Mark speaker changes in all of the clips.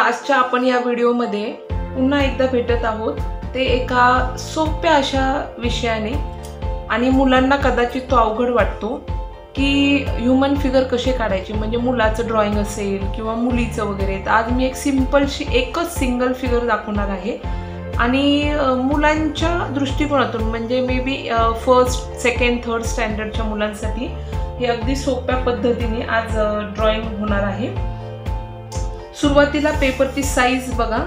Speaker 1: आजच्या आपण या व्हिडिओमध्ये पुन्हा एकदा भेटत आहोत, ते एका सोप्या अशा विषयाने। आणि मुलांना कदाचित तो अवघड वाटतो की ह्यूमन फिगर कसे काढायचे, म्हणजे मुलाचं ड्रॉइंग असेल किंवा मुलीचं वगैरे। तर आज मी एक सिंपलशी एकच सिंगल फिगर दाखवणार आहे आणि मुलांच्या दृष्टिकोनातून, म्हणजे maybe first second third स्टँडर्डच्या मुलांसाठी हे अगदी सोप्या पद्धतीने आज ड्रॉइंग होणार आहे। सुरुवातीला पेपरची साईज बघा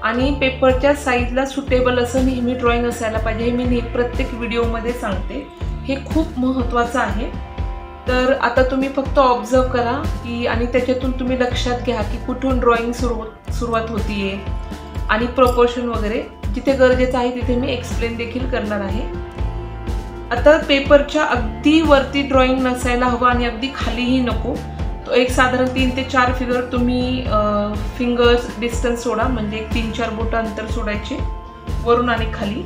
Speaker 1: आणि पेपरच्या साईजला सुटेबल असं नेहमी ड्रॉइंग असायला पाहिजे, हे मी प्रत्येक व्हिडिओमध्ये सांगते, हे खूप महत्त्वाचं आहे। तर आता तुम्ही फक्त ऑब्झर्व करा की आणि त्याच्यातून तुम्ही लक्षात घ्या की कुठून ड्रॉइंग सुरुवात होतीये आणि प्रपोर्शन वगैरे जिथे गरजेचं आहे तिथे मी एक्सप्लेन देखील करणार आहे। आता पेपरच्या अगदी वरती ड्रॉइंग नसायला हवं आणि अगदी खालीही नको, तो एक साधारण 3 ते 4 फिगर तुम्ही फिंगर्स डिस्टन्स सोडा, म्हणजे 3-4 बोटं अंतर सोडायचे वरून आणि खाली,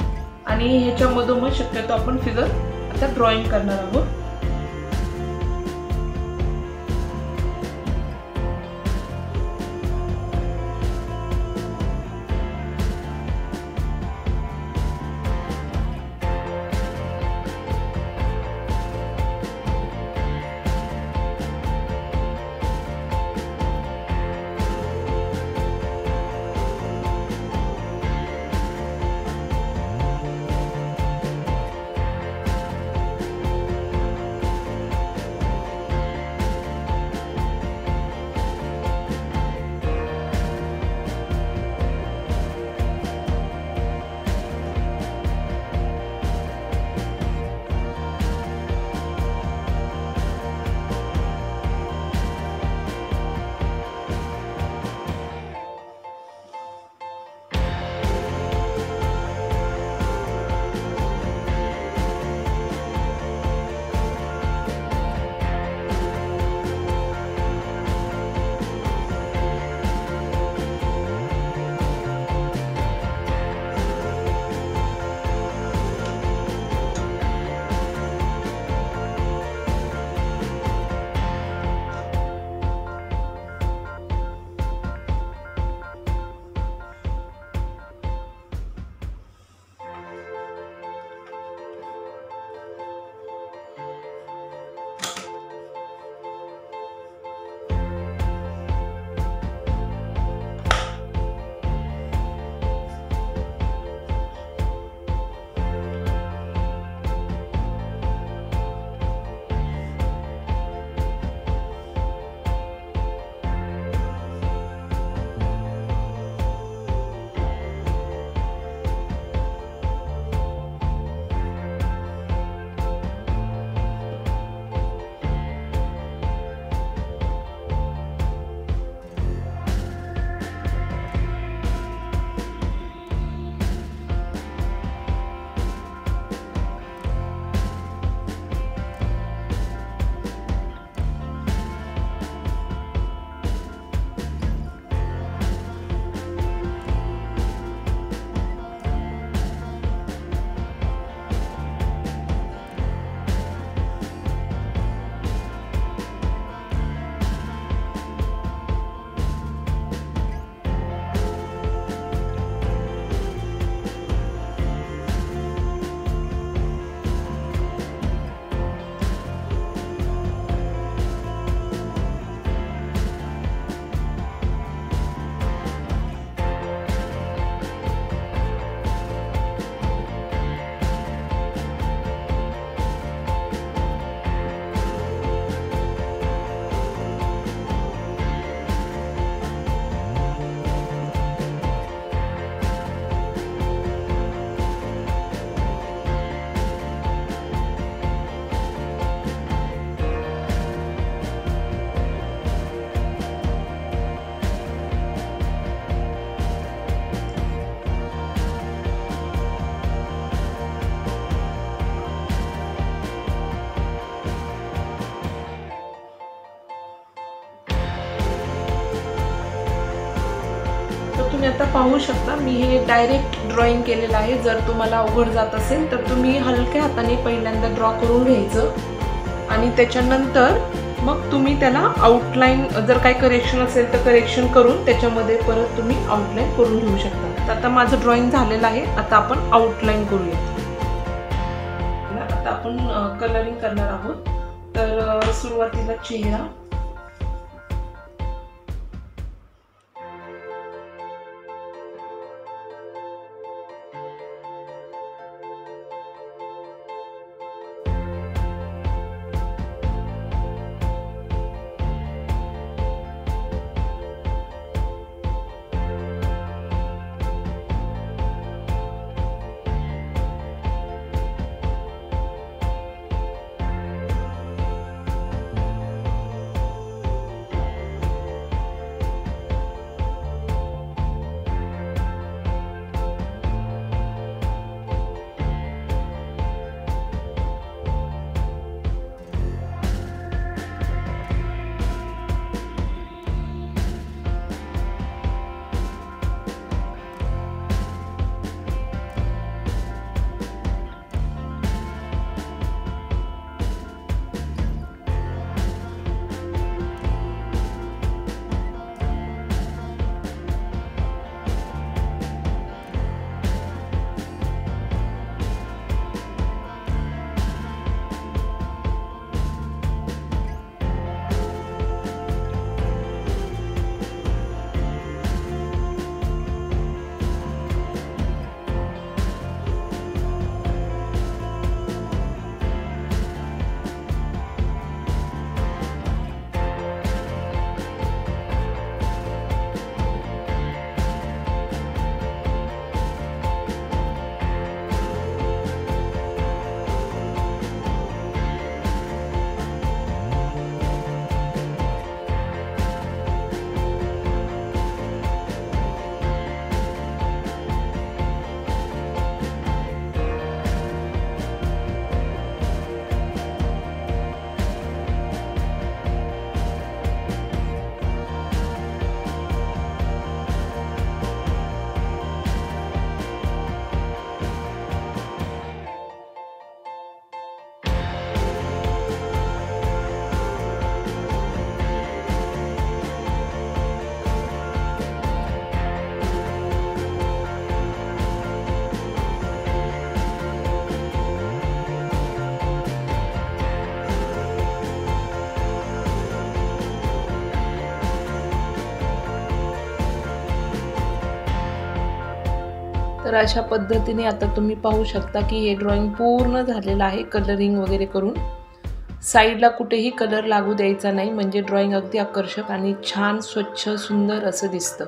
Speaker 1: आणि ह्याच्या मधोमध शक्यतो आपण फिगर आता ड्रॉइंग करणार आहोत। तुम्ही आता पाहू शकता मी हे डायरेक्ट ड्रॉइंग केलेलं आहे। जर तुम्हाला अवघड जात असेल तर तुम्ही हलक्या हाताने पहिल्यांदा ड्रॉ करून घ्यायचं आणि त्याच्यानंतर मग तुम्ही त्याला आउटलाईन जर काही करेक्शन असेल तर करेक्शन करून त्याच्यामध्ये परत तुम्ही आउटलाईन करून घेऊ शकता. तर आता माझं ड्रॉइंग झालेलं आहे. आता आपण आउटलाईन करूया. आता आपण कलरिंग करणार आहोत. तर सुरुवातीला चेहरा, तर अशा पद्धतीने आता तुम्ही पाहू शकता की हे ड्रॉइंग पूर्ण झालेलं आहे कलरिंग वगैरे करून. साईडला कुठेही कलर लागू द्यायचा नाही, म्हणजे ड्रॉइंग अगदी आकर्षक आणि छान स्वच्छ सुंदर असं दिसतं.